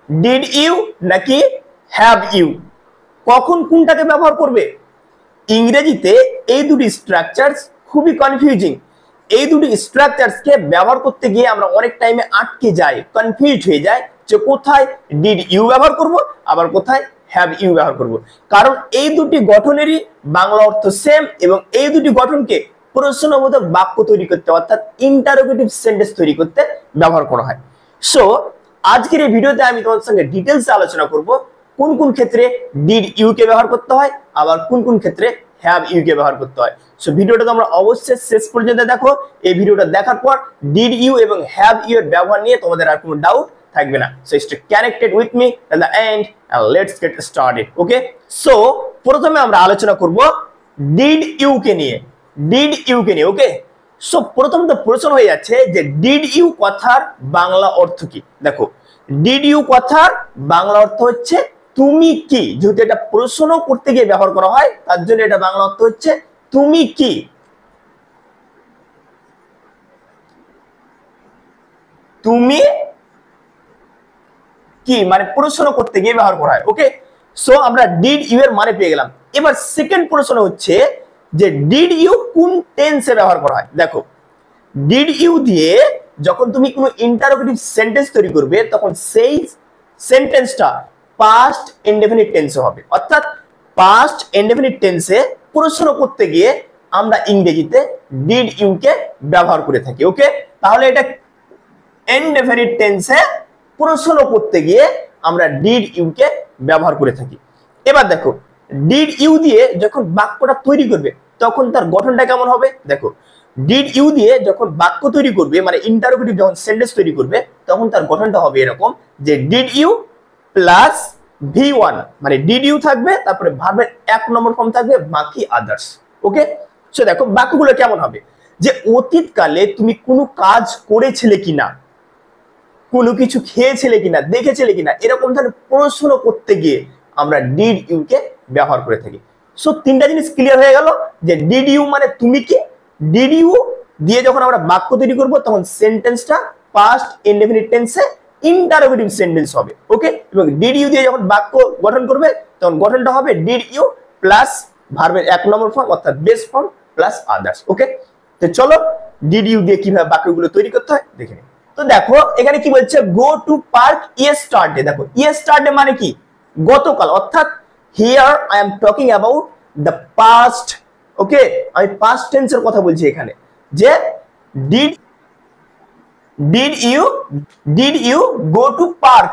Did you নাকি have you, কখন কোনটাকে ব্যবহার করবে? ইংরেজিতে এই দুটি স্ট্রাকচারস খুবই কনফিউজিং। এই দুটি স্ট্রাকচারসকে ব্যবহার করতে গিয়ে আমরা অনেক টাইমে আটকে যাই, কনফিউজ হয়ে যায় যে কোথায় ডিড ইউ ব্যবহার করব আবার কোথায় হ্যাভ ইউ ব্যবহার করব। কারণ এই দুটি গঠনেরই বাংলা অর্থ সেম এবং এই দুটি গঠনকে প্রশ্নবোধক বাক্য তৈরি করতে অর্থাৎ ইন্টারোগেটিভ সেন্টেন্স তৈরি করতে ব্যবহার করা হয়। সো আজকের এই ভিডিওতে আমি তোমাদের সঙ্গে ডিটেলসে আলোচনা করব কোন কোন ক্ষেত্রে ডিড ইউ কে ব্যবহার করতে হয় আবার কোন কোন ক্ষেত্রে হ্যাভ ইউ কে ব্যবহার করতে হয়। সো ভিডিওটা তোমরা অবশ্যই শেষ পর্যন্ত দেখো। এই ভিডিওটা দেখার পর ডিড ইউ এবং হ্যাভ ইউ এর ব্যবহার নিয়ে তোমাদের আর কোনো ডাউট থাকবে না। So stay connected with me at the end and let's get started. Okay, so প্রথমে আমরা আলোচনা করব ডিড ইউ কে নিয়ে। ডিড ইউ কে নিয়ে ওকে। সো প্রথমত প্রশ্ন হয়ে যাচ্ছে যে ডিড ইউ কথার বাংলা অর্থ কি? দেখো, ডিড ইউ কথার বাংলা অর্থ হচ্ছে তুমি কি। যেহেতু এটা প্রশ্ন করতে গিয়ে ব্যবহার করা হয় তার জন্য এটা বাংলা অর্থ হচ্ছে তুমি কি। তুমি কি মানে প্রশ্ন করতে গিয়ে ব্যবহার করা হয়। ওকে, সো আমরা ডিড ইউ এর মানে পেয়ে গেলাম। এবার সেকেন্ড প্রশ্ন হচ্ছে যে ডিড ইউ কোন টেন্সে ব্যবহার করা হয়। দেখো, ডিড ইউ দিয়ে যখন তুমি কোনো ইন্টারোগেটিভ সেন্টেন্স তৈরি করবে তখন সেই সেন্টেন্সটা পাস্ট ইনডেফিনিট টেন্সে হবে। অর্থাৎ পাস্ট ইনডেফিনিট টেন্সে প্রশ্ন করতে গিয়ে আমরা ইংরেজিতে ডিড ইউ কে ব্যবহার করে থাকি। ওকে, তাহলে এটা ইনডেফিনিট টেন্সে প্রশ্ন করতে গিয়ে আমরা ডিড ইউ কে ব্যবহার করে থাকি। এবার দেখো, ডিড ইউ দিয়ে যখন বাক্যটা তৈরি করবে তখন তার গঠনটা কেমন হবে? দেখো, ডিড ইউ দিয়ে যখন বাক্য তৈরি করবে মানে ইন্টারোগেটিভ যখন সেন্টেন্স তৈরি করবে তখন তার গঠনটা হবে এরকম যে ডিড ইউ প্লাস ভি1, মানে ডিড ইউ থাকবে তারপরে ভার্বের এক নম্বর ফর্ম থাকবে বাকি আদার্স। ওকে, সো দেখো বাক্যগুলো কেমন হবে যে অতীতকালে তুমি কোনো কাজ করেছিলে কিনা, কোনো কিছু খেয়েছিলে কিনা, দেখেছিলে কিনা, এরকম ধরনের প্রশ্ন করতে গিয়ে আমরা ডিড ইউ কে ব্যবহার করে থাকি। সো তিনটা জিনিস ক্লিয়ার হয়ে গেল যে ডিড ইউ মানে তুমি কি। ডিড ইউ দিয়ে যখন আমরা বাক্য তৈরি করব তখন সেন্টেন্সটা পাস্ট ইনডেফিনিট টেন্সে ইন্টারোগেটিভ সেন্টেন্স হবে। ওকে, এবং ডিড ইউ দিয়ে যখন বাক্য গঠন করবে তখন গঠনটা হবে ডিড ইউ প্লাস ভার্বের এক নম্বর ফর্ম অর্থাৎ বেস ফর্ম প্লাস আদার্স। ওকে, তো চলো ডিড ইউ দিয়ে কিভাবে বাক্যগুলো তৈরি করতে হয় দেখে নিই। তো দেখো এখানে কি বলছে, গো টু পার্ক ইয়েস্টারডে। দেখো ইয়েস্টারডে মানে কি? গতকাল, অর্থাৎ here I am talking about the past. Okay, আমি পাস্ট টেন্সের কথা বলছি এখানে যে did you go to park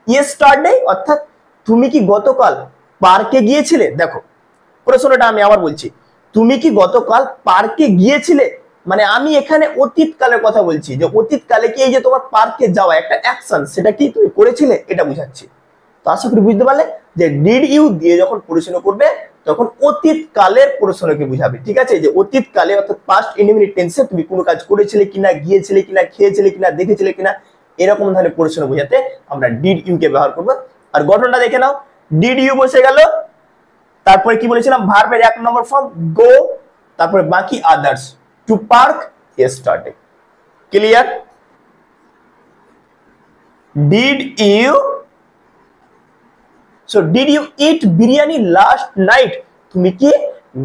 yesterday, অর্থাৎ তুমি কি গতকাল পার্কে গিয়েছিলে। দেখো প্রশ্নটা আমি আবার বলছি, তুমি কি গতকাল পার্কে গিয়েছিলে, মানে আমি এখানে অতীতকালের কথা বলছি যে অতীতকালে কি এই যে তোমার পার্কে যাওয়া একটা অ্যাকশন সেটা কি তুমি করেছিলে এটা বুঝাচ্ছি। তো আশা করি বুঝতে পারলে যে ডিড ইউ দিয়ে যখন প্রশ্ন করবে তখন অতীতকালের প্রশ্নকে বুঝাবে। ঠিক আছে, যে অতীতকালে অর্থাৎ পাস্ট ইনডেফিনিট টেন্সে তুমি কোনো কাজ করেছিলে কিনা, গিয়েছিলে কিনা, খেয়েছিলে কিনা, দেখেছিলে কিনা, এরকম ধরনের প্রশ্ন বোঝাতে আমরা ডিড ইউ কে ব্যবহার করবো। আর গঠনটা দেখে নাও, ডিড ইউ বসে গেল, তারপরে কি বলেছিলাম ভার্বের এক নম্বর ফর্ম গো, তারপরে বাকি others, to park yesterday. Clear? Did you, so did you eat biryani last night, তুমি কি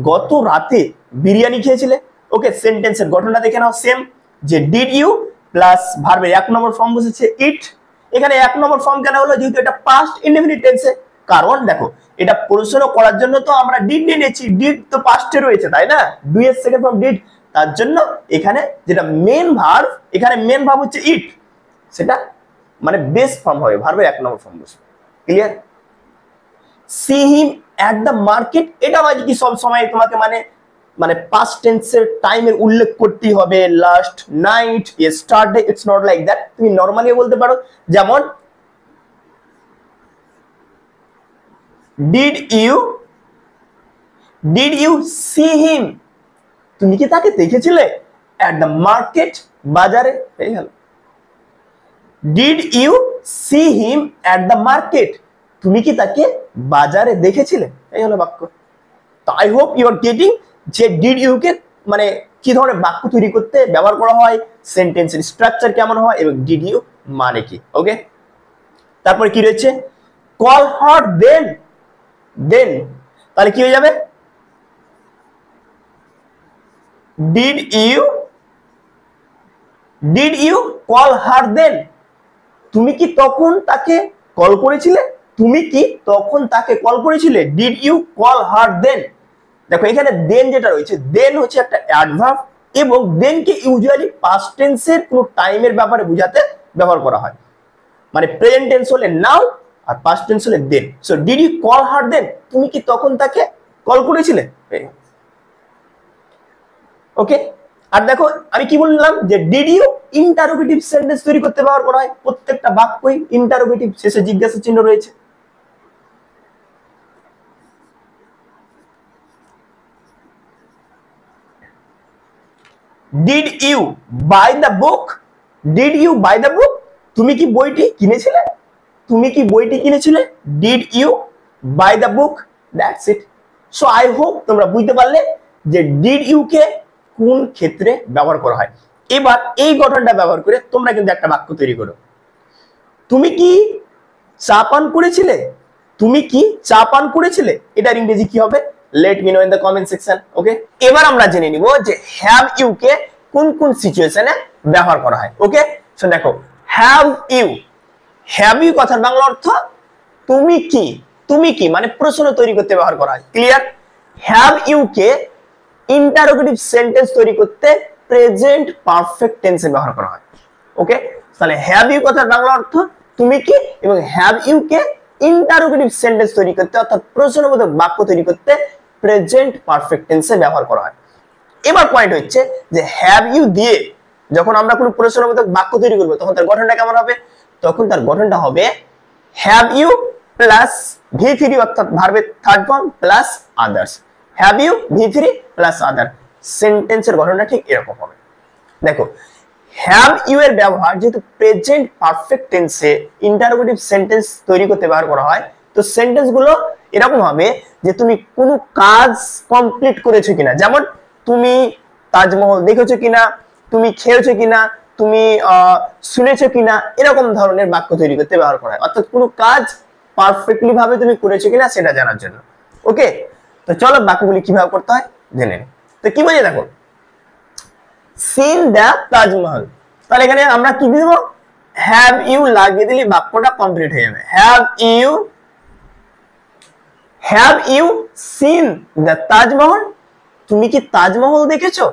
গত রাতে বিরিয়ানি খেয়েছিলে। ওকে, সেন্টেন্সের গঠনটা দেখে নাও সেম, যে ডিড ইউ প্লাস ভার্বের এক নম্বর ফর্ম বসেছে ইট। এখানে এক নম্বর ফর্ম কেন হলো? যেহেতু এটা পাস্ট ইনডেফিনিট টেন্সে। কারণ দেখো এটা প্রশ্ন করার জন্য তো আমরা ডিড নিয়ে নিয়েছি, ডিড তো পাস্টে রয়েছে তাই না, ডু এর সেকেন্ড ফর্ম ডিড, তার জন্য এখানে যেটা মেন ভার্ব, এখানে মেন ভার্ব হচ্ছে ইট, সেটা মানে বেস ফর্ম হবে, ভার্বের এক নম্বর ফর্ম বসবে। Clear? C him at the market, এটা নয় কি সব সময় তোমাকে মানে পাস্ট টেন্সের টাইমের উল্লেখ করতেই হবে, last night, yesterday, it's not like that. তুমি নরমালি বলতে পারো, যেমন ডিড ইউ সি হিম, তুমি কি তাকে দেখেছিলে অ্যাট দ্য মার্কেট, বাজারে। এই হলো did you see him at the market, তুমি কি তাকে বাজারে দেখেছিলে। এই হলো বাক্য। তো I hope you are getting যে ডিড ইউ কে মানে কি ধরনের বাক্য তৈরি করতে ব্যবহার করা হয়, সেন্টেন্সের স্ট্রাকচার কেমন হয় এবং ডিড ইউ মানে কি। ওকে, তারপরে কি রয়েছে, কল হার দেন, দেন তাহলে কি হয়ে যাবে, did you call her then, তুমি কি তখন তাকে কল করেছিলে, তুমি কি তখন তাকে কল করেছিলে, ডিড ইউ কল হার দেন। দেখো এখানে দেন যেটা রয়েছে, দেন হচ্ছে একটা অ্যাডভার্ব এবং দেনকে ইউজুয়ালি পাস্ট টেন্সের কোনো টাইমের ব্যাপারে বোঝাতে ব্যবহার করা হয়। মানে প্রেজেন্ট টেন্স হলে নাও আর পাস্ট টেন্স হলে then. So did you call her then, তুমি কি তখন তাকে কল করেছিলে। ওকে, আর দেখো আমি কি বললাম যে ডিড ইউ ইন্টারোগেটিভ সেন্টেন্স তৈরি করতে ব্যবহার করা হয়, প্রত্যেকটা বাক্যই ইন্টারোগেটিভ, শেষে জিজ্ঞাসা চিহ্ন রয়েছে। Did you buy the book, did you buy the book, তুমি কি বইটি কিনেছিলে, তুমি কি বইটি কিনেছিলে, did you buy the book, that's it. So I hope তোমরা বুঝতে পারলে যে ডিড ইউ কে কোন ক্ষেত্রে ব্যবহার করা হয়। এবার এই গঠনটা ব্যবহার করে তোমরা কিন্তু একটা বাক্য তৈরি করো, তুমি কি চা পান করেছিলে, তুমি কি চা পান করেছিলে, এটার ইংরেজি কি হবে, let me know in the comment section. Okay, এবার আমরা জেনে নিব যে হ্যাভ ইউ কে কোন কোন সিচুয়েশনে ব্যবহার করা হয়। ওকে, সো দেখো হ্যাভ ইউ কথার বাংলা অর্থ তুমি কি, তুমি কি মানে প্রশ্ন তৈরি করতে ব্যবহার করা হয়। ক্লিয়ার, হ্যাভ ইউ কে ইন্টারোগেটিভ সেন্টেন্স তৈরি করতে প্রেজেন্ট পারফেক্ট টেন্সে ব্যবহার করা হয়। ওকে, তাহলে হ্যাভ ইউ কথার বাংলা অর্থ তুমি কি, এবং হ্যাভ ইউ কে ইন্টারোগেটিভ সেন্টেন্স তৈরি করতে অর্থাৎ প্রশ্নবোধক বাক্য তৈরি করতে প্রেজেন্ট পারফেক্ট টেন্সে ব্যবহার করা হয়। এবার পয়েন্ট হচ্ছে যে হ্যাভ ইউ দিয়ে যখন আমরা কোনো প্রশ্নবোধক বাক্য তৈরি করব তখন তার গঠনটা কেমন হবে, তখন তার গঠনটা হবে হ্যাভ ইউ প্লাস V3 অর্থাৎ ভার্বের third form plus others, have you V3 plus other. সেন্টেন্সের গঠনটা ঠিক এরকম হবে। দেখো হ্যাভ ইউ এর ব্যবহার যেহেতু প্রেজেন্ট পারফেক্ট টেন্সে ইন্টারোগেটিভ সেন্টেন্স তৈরি করতে ব্যবহার করা হয়, তো সেন্টেন্স গুলো এরকম হবে যে তুমি কোনো কাজ কমপ্লিট করেছো কিনা, যেমন তুমি তাজমহল দেখেছো কিনা, তুমি খেয়েছো কিনা, তুমি শুনেছো কিনা, এরকম ধরনের বাক্য তৈরি করতে ব্যবহার করা হয়, অর্থাৎ কোনো কাজ পারফেক্টলি ভাবে তুমি করেছো কিনা সেটা জানার জন্য। ওকে, তো চলো বাক্যগুলি কিভাবে করতে হয় জেনে নিই। তো কি বলে দেখো, সিন দ্য তাজমহল, তাহলে এখানে আমরা কি দিব, হ্যাভ ইউ লাগিয়ে দিলে বাক্যটা কমপ্লিট হয়ে যাবে। Have you seen the Taj Mahal, তুমি কি তাজমহল দেখেছো,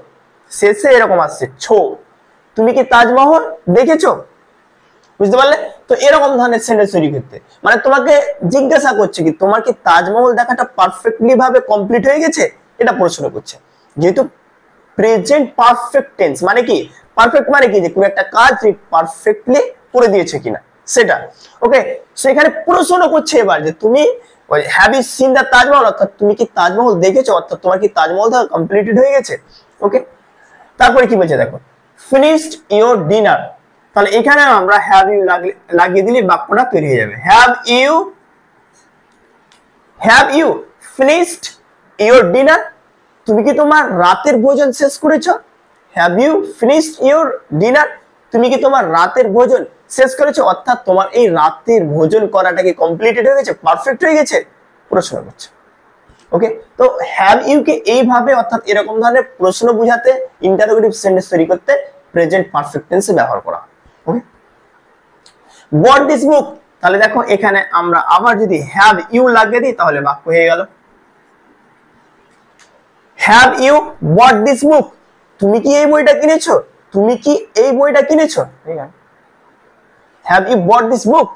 শেষে এরকম আসছে ছো, তুমি কি তাজমহল দেখেছো, বুঝতে পারলে। তো এরকম ধরনের সেন্টেন্স তৈরি করতে মানে তোমাকে জিজ্ঞাসা করছে কি তোমার কি তাজমহল দেখাটা পারফেক্টলি ভাবে কমপ্লিট হয়ে গেছে, এটা প্রশ্ন করছে। যেহেতু প্রেজেন্ট পারফেক্ট টেন্স মানে কি, পারফেক্ট মানে কি যে কোনো একটা কাজ পারফেক্টলি করে দিয়েছে কিনা সেটা। ওকে, সেখানে প্রশ্ন করছে এবার যে তুমি have you seen the Taj Mahal, অর্থাৎ তুমি কি তাজমহল দেখেছো, অর্থাৎ তোমার কি তাজমহল দেখা কমপ্লিটেড হয়ে গেছে। ওকে, তারপরে কি বলছে দেখো, ফিনিশড ইওর ডিনার, তাহলে এখানে আমরা হ্যাভ ইউ লাগিয়ে দিলে বাক্যটা তৈরি হয়ে যাবে। Have you finished your dinner, তুমি কি তোমার রাতের ভোজন শেষ করেছো, have you finished your dinner, তুমি কি তোমার রাতের ভোজন শেষ করেছো, অর্থাৎ তোমার এই রাতের ভোজন করাটা কি কমপ্লিটেড হয়ে গেছে, পারফেক্ট হয়ে গেছে, প্রশ্ন করছে। ওকে, তো হ্যাভ ইউ কে এইভাবে অর্থাৎ এরকম ধরনের প্রশ্ন বোঝাতে ইন্টারোগেটিভ সেন্টেন্স তৈরি করতে প্রেজেন্ট পারফেক্ট টেন্সে ব্যবহার করা হয়। ওকে, বট দিস বুক, তাহলে দেখো এখানে আমরা আবার যদি হ্যাভ ইউ লাগিয়ে দিই তাহলে বাক্য হয়ে গেল have you bought this book, তুমি কি এই বইটা কিনেছো, তুমি কি এই বইটা কিনেছো, have you bought this book.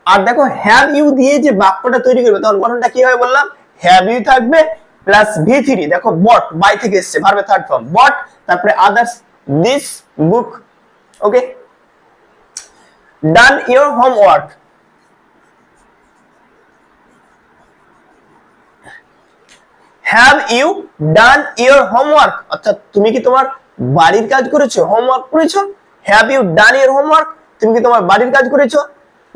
আর দেখো হ্যাভ ইউ দিয়ে যে বাক্যটা তৈরি করবে তখন গঠনটা কি হবে বললাম, হ্যাভ ইউ থাকবে প্লাস V3, দেখো বট বাই থেকে এসেছে ভার্বের থার্ড ফর্ম বট, তারপরে others this book. Okay, done your homework, have you done your homework, অর্থাৎ তুমি কি তোমার বাড়ির কাজ করেছো, হোমওয়ার্ক করেছো, have you done your homework, তুমি কি তোমার বাড়ির কাজ করেছো,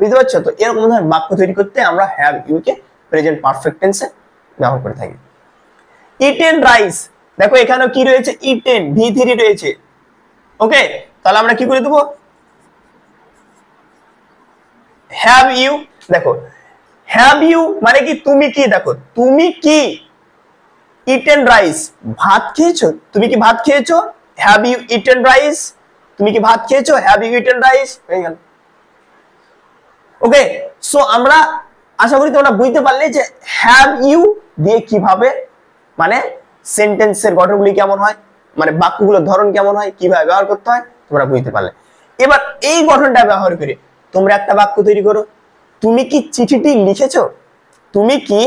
বুঝতে পারছো। তো এরকম ধরনের বাক্য তৈরি করতে আমরা হ্যাভ ইউ কে প্রেজেন্ট পারফেক্ট টেন্সে ব্যবহার করে থাকি। ইটেন রাইস, দেখো এখানেও কি রয়েছে, ইটেন V3 রয়েছে। ওকে, তাহলে আমরা কি করে দেবো, হ্যাভ ইউ, দেখো হ্যাভ ইউ মানে কি তুমি কি, দেখো তুমি কি ইটেন রাইস, ভাত খেয়েছো, তুমি কি ভাত খেয়েছো, হ্যাভ ইউ ইটেন রাইস, তুমি কি ভাত খেয়েছো, হ্যাভ ইউ ইটেন রাইস, হয়ে গেল। ওকে, সো আমরা আশা করি তোমরা বুঝতে পারলে যে হ্যাভ ইউ দিয়ে কিভাবে মানে সেন্টেন্সের গঠনগুলি কেমন হয়, মানে বাক্যগুলোর ধরন কেমন হয়, কিভাবে ব্যবহার করতে হয় তোমরা বুঝতে পারলে। এবার এই গঠনটা ব্যবহার করে তোমরা একটা বাক্য তৈরি করো, তুমি কি চিঠিটি লিখেছো, তুমি কি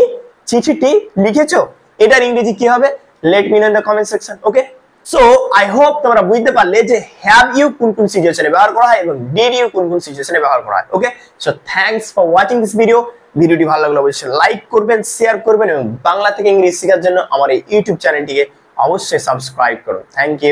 চিঠিটি লিখেছো, এটার ইংরেজি কি হবে, let me know in the comment section. Okay, so I hope তোমরা বুঝতে পারলে যে হ্যাভ ইউ কোন কোন সিচুয়েশনে ব্যবহার করা হয় এবং ডিড ইউ কোন কোন সিচুয়েশনে ব্যবহার করা হয়। Okay, so thanks for watching this video. ভিডিওটি ভালো লাগলে অবশ্যই লাইক করবেন, শেয়ার করবেন এবং বাংলা থেকে ইংরেজি শেখার জন্য আমার এই ইউটিউব চ্যানেলটিকে অবশ্যই সাবস্ক্রাইব করুন। Thank you.